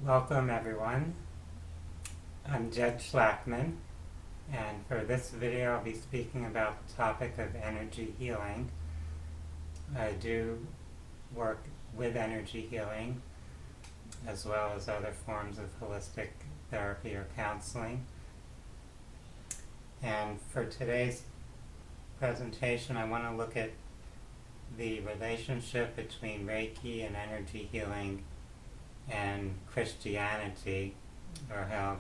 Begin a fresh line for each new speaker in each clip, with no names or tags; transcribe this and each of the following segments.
Welcome everyone. I'm Jed Shlackman, and for this video I'll be speaking about the topic of energy healing. I do work with energy healing as well as other forms of holistic therapy or counseling. And for today's presentation I want to look at the relationship between Reiki and energy healing and Christianity, or how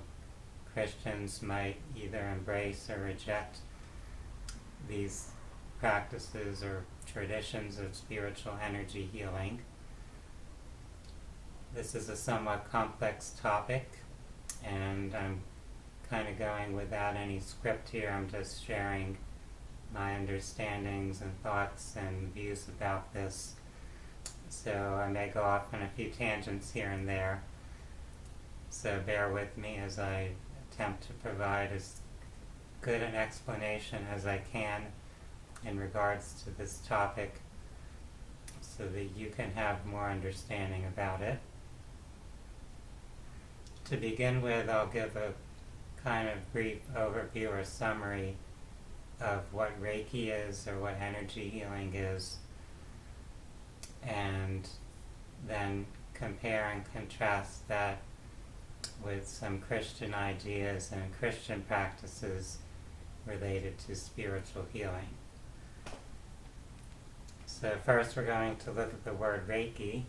Christians might either embrace or reject these practices or traditions of spiritual energy healing. This is a somewhat complex topic, and I'm kind of going without any script here. I'm just sharing my understandings and thoughts and views about this. So I may go off on a few tangents here and there. So bear with me as I attempt to provide as good an explanation as I can in regards to this topic so that you can have more understanding about it. To begin with, I'll give a kind of brief overview or summary of what Reiki is or what energy healing is, and then compare and contrast that with some Christian ideas and Christian practices related to spiritual healing. So first we're going to look at the word Reiki.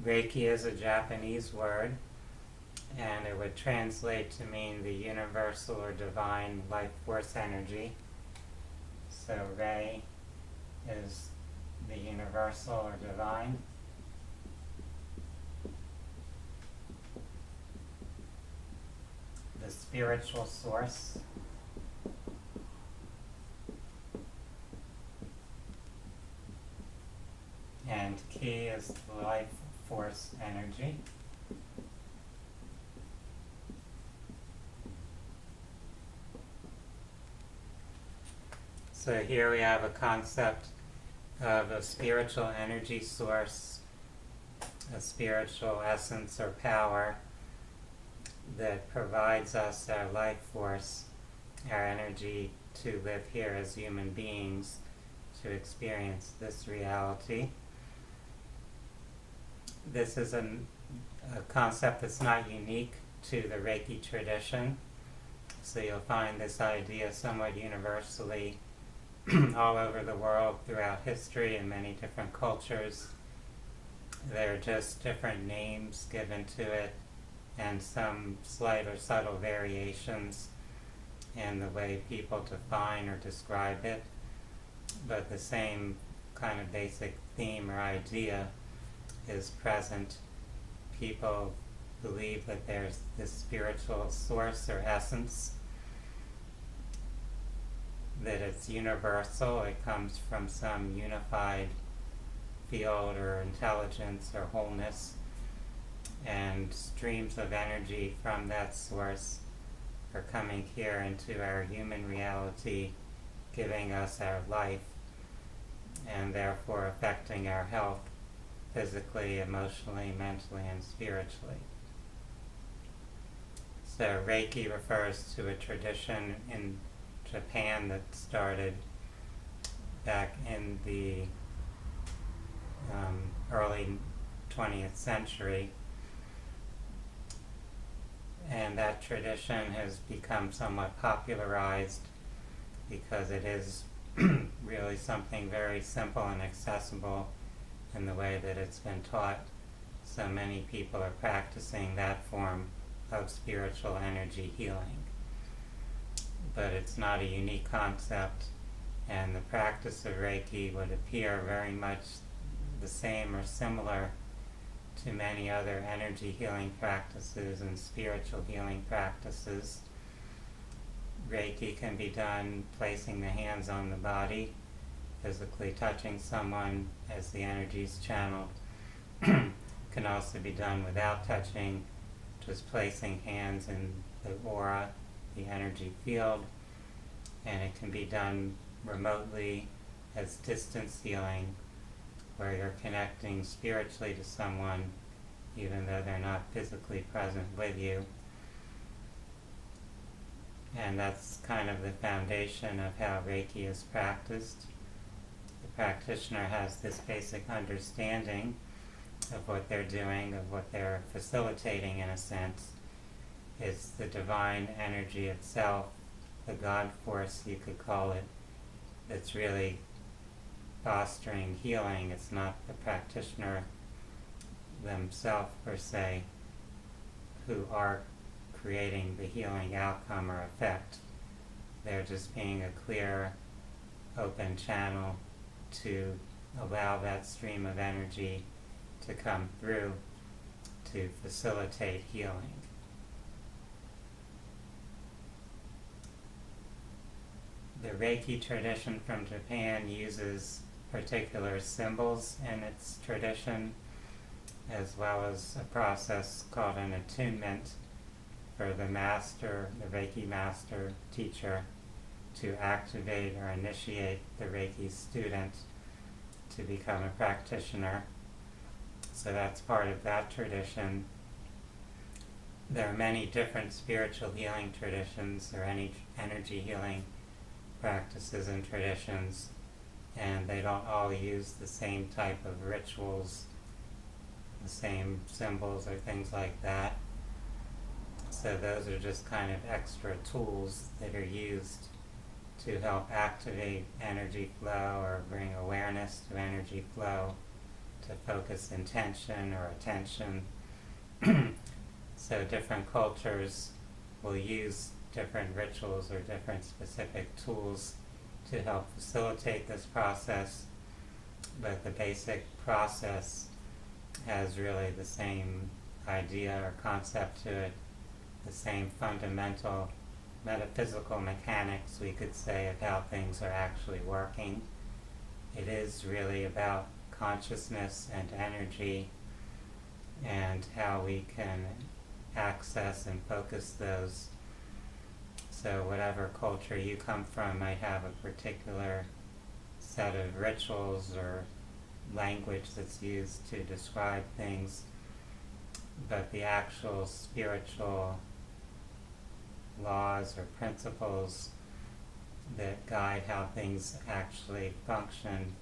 Reiki is a Japanese word, and it would translate to mean the universal or divine life force energy. So Rei is the universal or divine. The spiritual source. And Ki is the life force energy. So here we have a concept of a spiritual energy source, a spiritual essence or power that provides us our life force, our energy to live here as human beings, to experience this reality. This is a concept that's not unique to the Reiki tradition, so you'll find this idea somewhat universally all over the world throughout history in many different cultures. There are just different names given to it and some slight or subtle variations in the way people define or describe it, but the same kind of basic theme or idea is present. People believe that there's this spiritual source or essence, that it's universal, it comes from some unified field or intelligence or wholeness, and streams of energy from that source are coming here into our human reality, giving us our life, and therefore affecting our health physically, emotionally, mentally, and spiritually. So Reiki refers to a tradition in Japan that started back in the early 20th century, and that tradition has become somewhat popularized because it is really something very simple and accessible in the way that it's been taught. So many people are practicing that form of spiritual energy healing. But it's not a unique concept, and the practice of Reiki would appear very much the same or similar to many other energy healing practices and spiritual healing practices. Reiki can be done placing the hands on the body, physically touching someone as the energy is channeled. Can also be done without touching, just placing hands in the aura, the energy field, and it can be done remotely as distance healing, where you're connecting spiritually to someone even though they're not physically present with you. And that's kind of the foundation of how Reiki is practiced. The practitioner has this basic understanding of what they're doing, of what they're facilitating in a sense. It's the divine energy itself, the God force you could call it, that's really fostering healing. It's not the practitioner themselves per se who are creating the healing outcome or effect. They're just being a clear, open channel to allow that stream of energy to come through to facilitate healing. The Reiki tradition from Japan uses particular symbols in its tradition, as well as a process called an attunement for the master, the Reiki master teacher, to activate or initiate the Reiki student to become a practitioner. So that's part of that tradition. There are many different spiritual healing traditions or any energy healing practices and traditions, and they don't all use the same type of rituals, the same symbols or things like that. So those are just kind of extra tools that are used to help activate energy flow or bring awareness to energy flow, to focus intention or attention. So different cultures will use different rituals or different specific tools to help facilitate this process, but the basic process has really the same idea or concept to it, the same fundamental metaphysical mechanics, we could say, of how things are actually working. It is really about consciousness and energy and how we can access and focus those. So whatever culture you come from might have a particular set of rituals or language that's used to describe things, but the actual spiritual laws or principles that guide how things actually function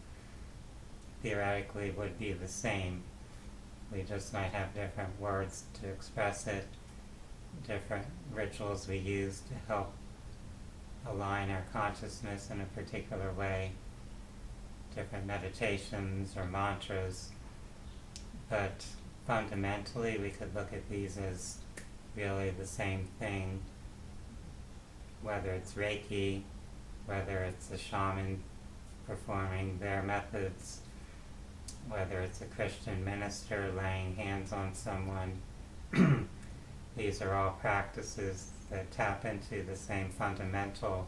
theoretically would be the same. We just might have different words to express it, different rituals we use to help align our consciousness in a particular way, different meditations or mantras, but fundamentally we could look at these as really the same thing, whether it's Reiki, whether it's a shaman performing their methods, whether it's a Christian minister laying hands on someone. These are all practices that tap into the same fundamental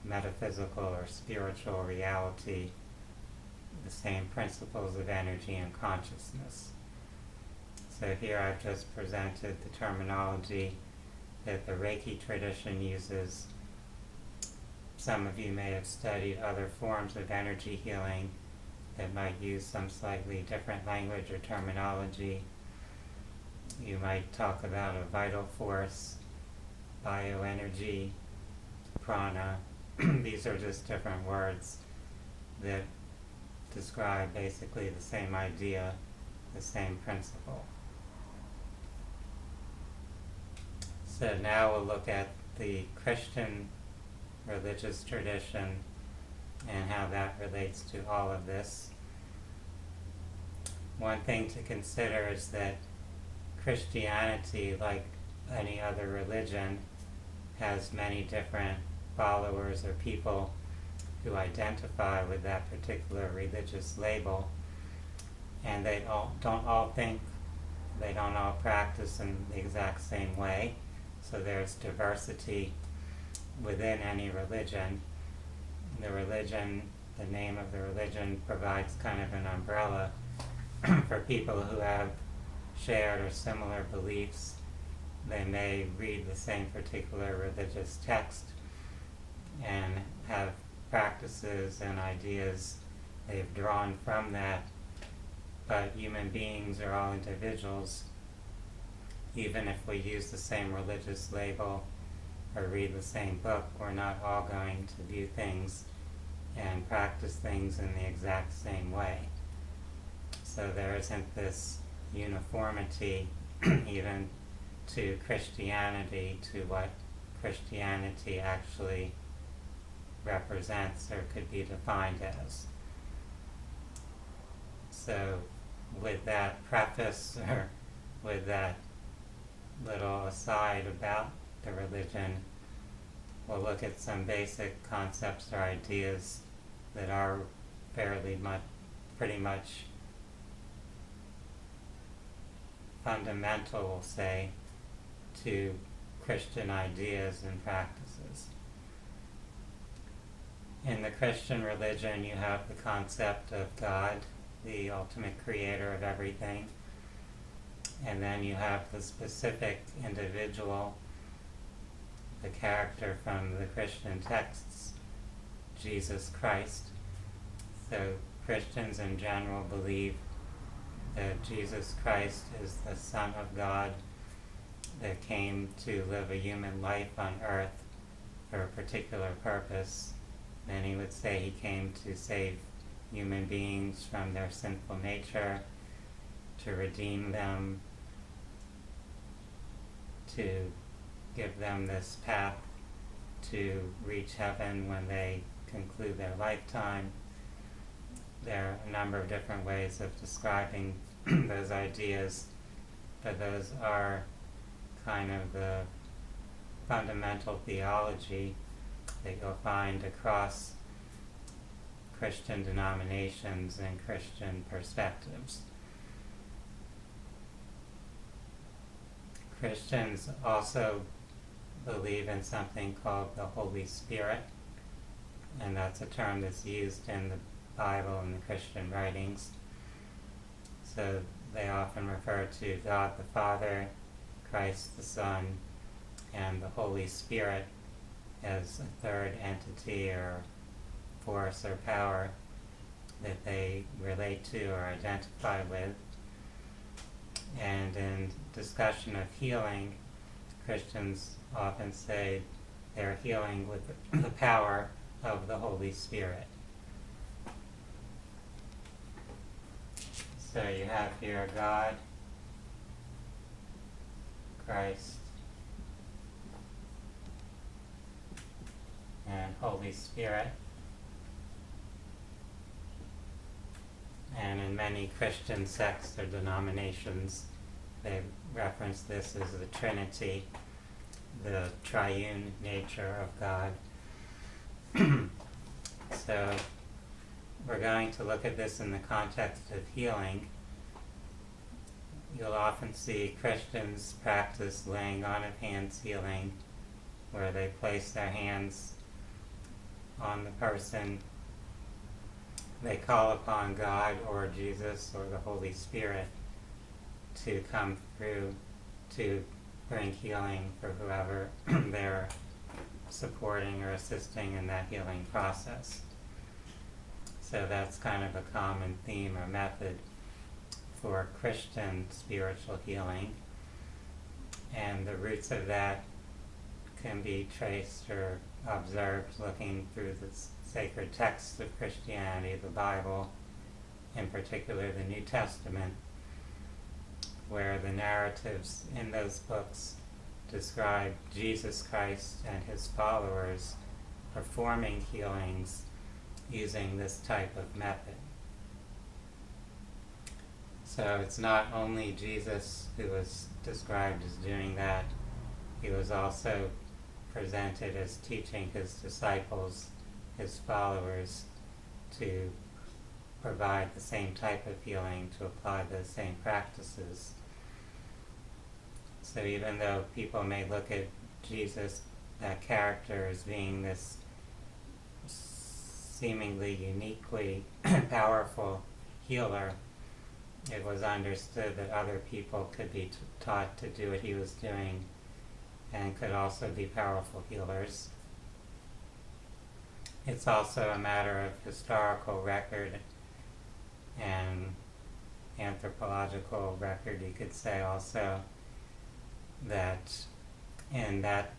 metaphysical or spiritual reality, the same principles of energy and consciousness. So here I've just presented the terminology that the Reiki tradition uses. Some of you may have studied other forms of energy healing that might use some slightly different language or terminology. You might talk about a vital force, bioenergy, prana. These are just different words that describe basically the same idea, the same principle. So now we'll look at the Christian religious tradition and how that relates to all of this. One thing to consider is that Christianity, like any other religion, has many different followers or people who identify with that particular religious label, and they don't all think, they don't all practice in the exact same way. So there's diversity within any religion. The religion, the name of the religion, provides kind of an umbrella for people who have shared or similar beliefs. They may read the same particular religious text and have practices and ideas they've drawn from that, but human beings are all individuals. Even if we use the same religious label or read the same book, we're not all going to view things and practice things in the exact same way. So there isn't this uniformity even to Christianity, to what Christianity actually represents or could be defined as. So with that preface, or with that little aside about the religion, we'll look at some basic concepts or ideas that are pretty much fundamental, we'll say, to Christian ideas and practices. In the Christian religion, you have the concept of God, the ultimate creator of everything, and then you have the specific individual, the character from the Christian texts, Jesus Christ. So Christians in general believe that Jesus Christ is the Son of God that came to live a human life on earth for a particular purpose. Many would say he came to save human beings from their sinful nature, to redeem them, to give them this path to reach heaven when they conclude their lifetime. There are a number of different ways of describing those ideas, but those are kind of the fundamental theology that you'll find across Christian denominations and Christian perspectives. Christians also believe in something called the Holy Spirit, and that's a term that's used in the Bible and the Christian writings. So they often refer to God the Father, Christ the Son, and the Holy Spirit as a third entity or force or power that they relate to or identify with. And in discussion of healing, Christians often say they're healing with the power of the Holy Spirit. So you have here God, Christ, and Holy Spirit. And in many Christian sects or denominations, they reference this as the Trinity, the triune nature of God. So we're going to look at this in the context of healing. You'll often see Christians practice laying on of hands healing, where they place their hands on the person. They call upon God or Jesus or the Holy Spirit to come through to bring healing for whoever they're supporting or assisting in that healing process. So that's kind of a common theme or method for Christian spiritual healing. And the roots of that can be traced or observed looking through the sacred texts of Christianity, the Bible, in particular the New Testament, where the narratives in those books describe Jesus Christ and his followers performing healings using this type of method. So it's not only Jesus who was described as doing that, he was also presented as teaching his disciples, his followers, to provide the same type of healing, to apply those same practices. So even though people may look at Jesus, that character, as being this seemingly uniquely powerful healer, it was understood that other people could be taught to do what he was doing and could also be powerful healers. it's also a matter of historical record and anthropological record, you could say also, that in that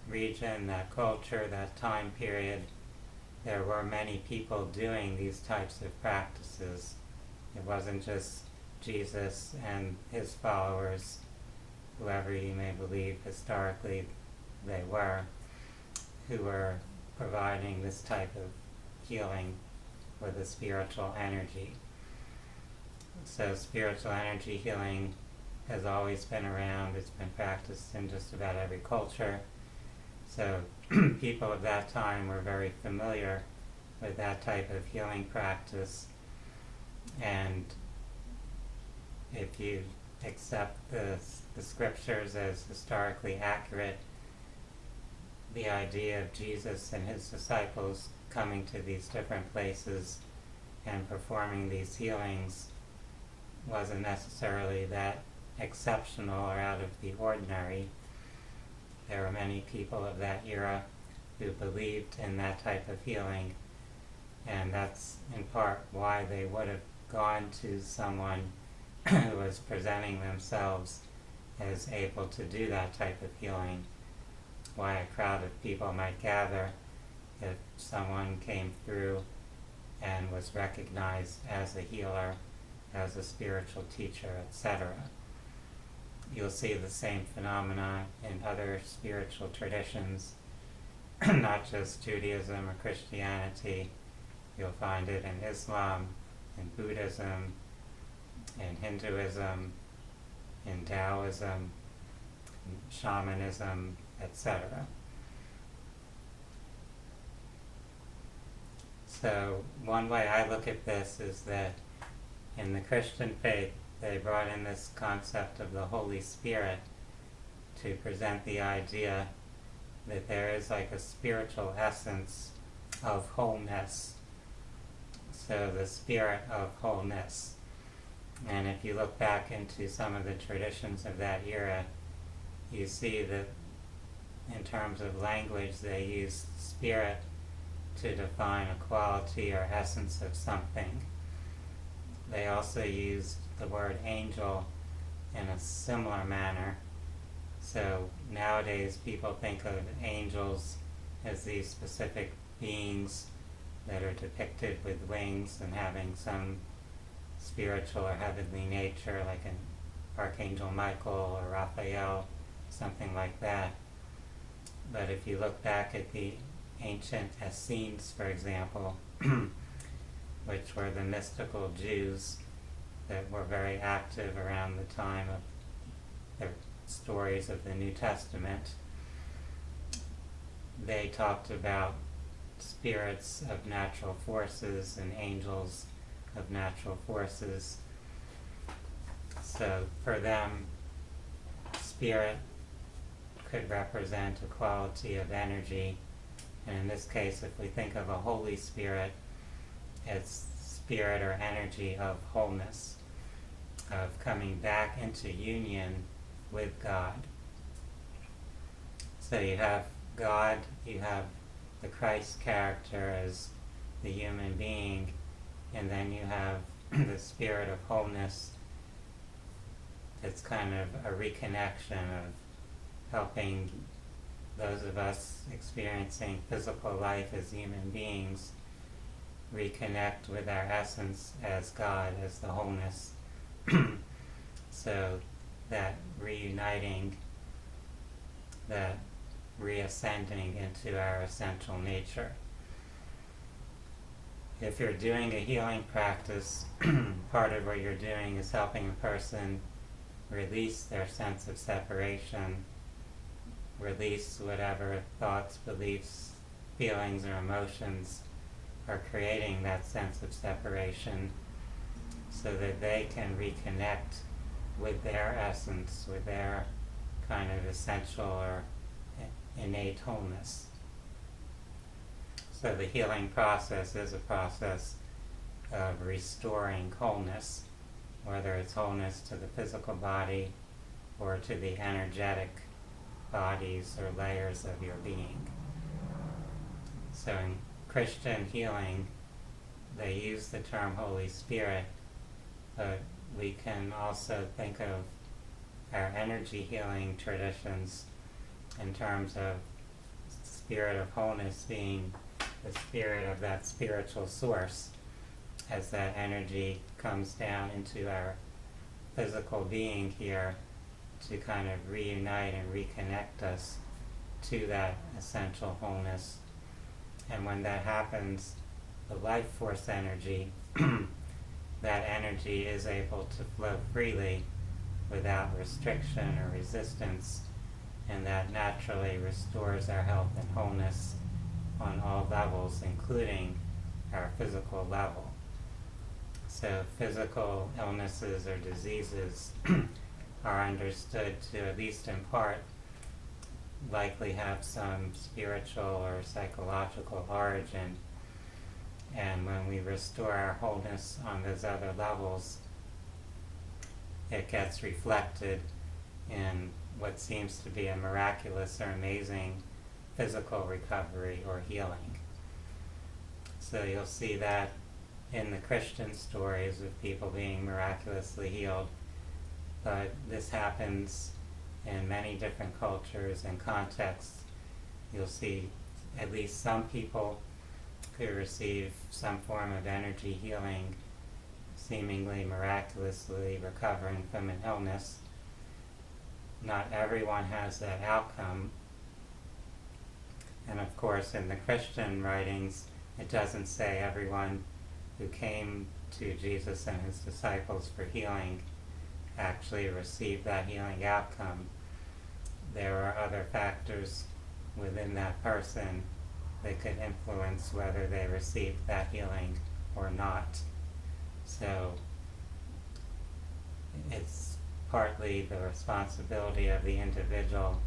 region, that culture, that time period, there were many people doing these types of practices. It wasn't just Jesus and his followers, whoever you may believe historically they were, who were providing this type of healing with a spiritual energy. So spiritual energy healing has always been around. It's been practiced in just about every culture. So people of that time were very familiar with that type of healing practice. And if you accept the scriptures as historically accurate, the idea of Jesus and his disciples coming to these different places and performing these healings wasn't necessarily that exceptional or out of the ordinary. There were many people of that era who believed in that type of healing, and that's in part why they would have gone to someone who was presenting themselves as able to do that type of healing. Why a crowd of people might gather if someone came through and was recognized as a healer, as a spiritual teacher, etc. You'll see the same phenomena in other spiritual traditions, not just Judaism or Christianity. You'll find it in Islam, in Buddhism, in Hinduism, in Taoism, in shamanism, etc. So one way I look at this is that in the Christian faith, they brought in this concept of the Holy Spirit to present the idea that there is like a spiritual essence of wholeness. So the spirit of wholeness. And if you look back into some of the traditions of that era, you see that in terms of language, they used spirit to define a quality or essence of something. They also used the word angel in a similar manner. So nowadays people think of angels as these specific beings that are depicted with wings and having some spiritual or heavenly nature, like an Archangel Michael or Raphael, something like that. But if you look back at the ancient Essenes, for example, which were the mystical Jews that were very active around the time of the stories of the New Testament, they talked about spirits of natural forces and angels of natural forces. So for them, spirit could represent a quality of energy, and in this case, if we think of a Holy Spirit, it's spirit or energy of wholeness, of coming back into union with God. So you have God, you have the Christ character as the human being, and then you have the spirit of wholeness. It's kind of a reconnection of helping those of us experiencing physical life as human beings reconnect with our essence as God, as the wholeness. So that reuniting, that reascending into our essential nature. If you're doing a healing practice, part of what you're doing is helping a person release their sense of separation, release whatever thoughts, beliefs, feelings, or emotions are creating that sense of separation, so that they can reconnect with their essence, with their kind of essential or innate wholeness. So the healing process is a process of restoring wholeness, whether it's wholeness to the physical body or to the energetic bodies or layers of your being. So in Christian healing, they use the term Holy Spirit, but we can also think of our energy healing traditions in terms of spirit of wholeness being the spirit of that spiritual source, as that energy comes down into our physical being here to kind of reunite and reconnect us to that essential wholeness. And when that happens, the life force energy, that energy is able to flow freely without restriction or resistance, and that naturally restores our health and wholeness on all levels, including our physical level. So physical illnesses or diseases are understood to, at least in part, likely have some spiritual or psychological origin. And when we restore our wholeness on those other levels, it gets reflected in what seems to be a miraculous or amazing physical recovery or healing. So you'll see that in the Christian stories of people being miraculously healed, but this happens in many different cultures and contexts. You'll see at least some people who receive some form of energy healing seemingly miraculously recovering from an illness. Not everyone has that outcome. And of course, in the Christian writings, it doesn't say everyone who came to Jesus and his disciples for healing actually received that healing outcome. There are other factors within that person that could influence whether they received that healing or not. So it's partly the responsibility of the individual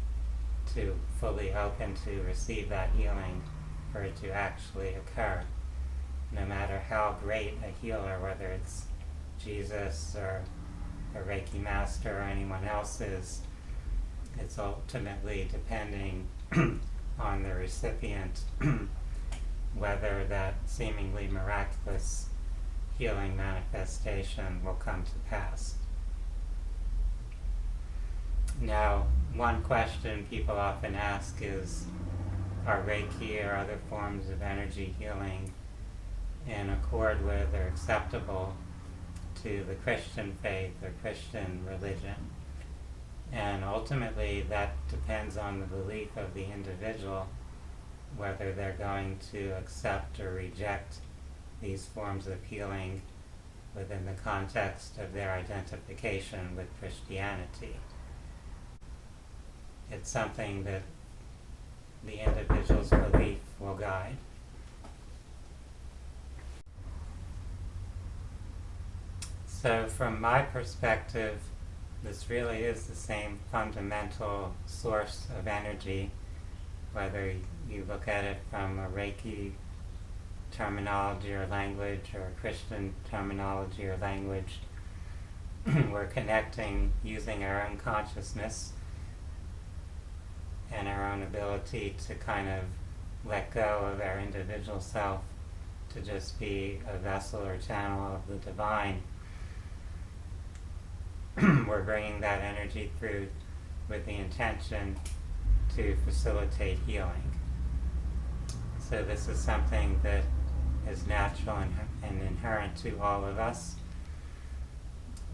to fully open to receive that healing for it to actually occur. No matter how great a healer, whether it's Jesus or a Reiki master or anyone else is, it's ultimately depending on the recipient whether that seemingly miraculous healing manifestation will come to pass. Now, one question people often ask is, are Reiki or other forms of energy healing in accord with or acceptable to the Christian faith or Christian religion? And ultimately that depends on the belief of the individual, whether they're going to accept or reject these forms of healing within the context of their identification with Christianity. It's something that the individual's belief will guide. So from my perspective, this really is the same fundamental source of energy, whether you look at it from a Reiki terminology or language or a Christian terminology or language. We're connecting using our own consciousness and our own ability to kind of let go of our individual self to just be a vessel or channel of the divine. We're bringing that energy through with the intention to facilitate healing. So this is something that is natural and inherent to all of us,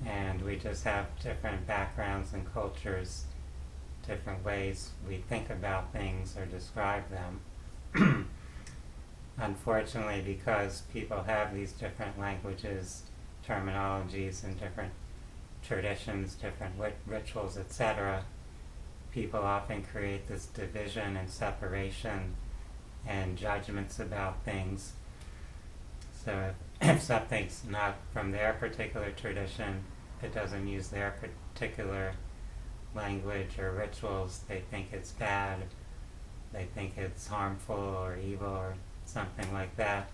and we just have different backgrounds and cultures, different ways we think about things or describe them. Unfortunately, because people have these different languages, terminologies, and different traditions, different rituals, etc., people often create this division and separation and judgments about things. So if something's not from their particular tradition, if it doesn't use their particular language or rituals, they think it's bad, they think it's harmful or evil or something like that.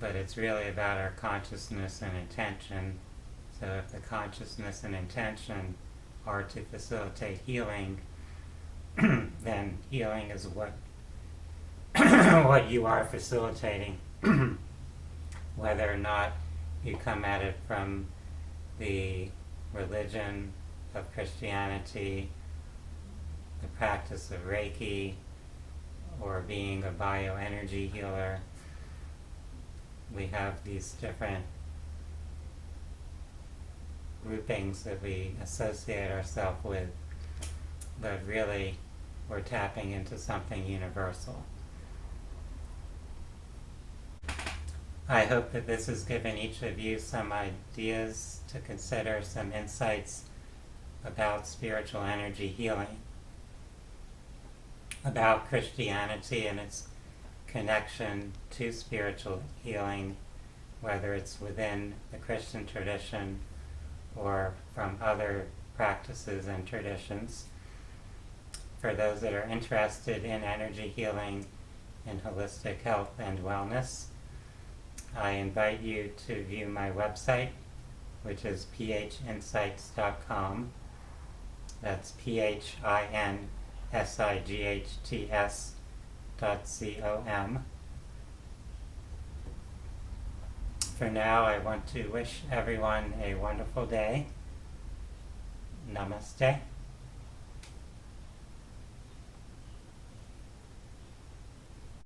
But it's really about our consciousness and intention. So if the consciousness and intention are to facilitate healing, then healing is what what you are facilitating, whether or not you come at it from the religion of Christianity, the practice of Reiki, or being a bioenergy healer. We have these different groupings that we associate ourselves with, but really we're tapping into something universal. I hope that this has given each of you some ideas to consider, some insights about spiritual energy healing, about Christianity and its connection to spiritual healing, whether it's within the Christian tradition or from other practices and traditions. For those that are interested in energy healing and holistic health and wellness, I invite you to view my website, which is phinsights.com. That's phinsights.com. For now, I want to wish everyone a wonderful day. Namaste.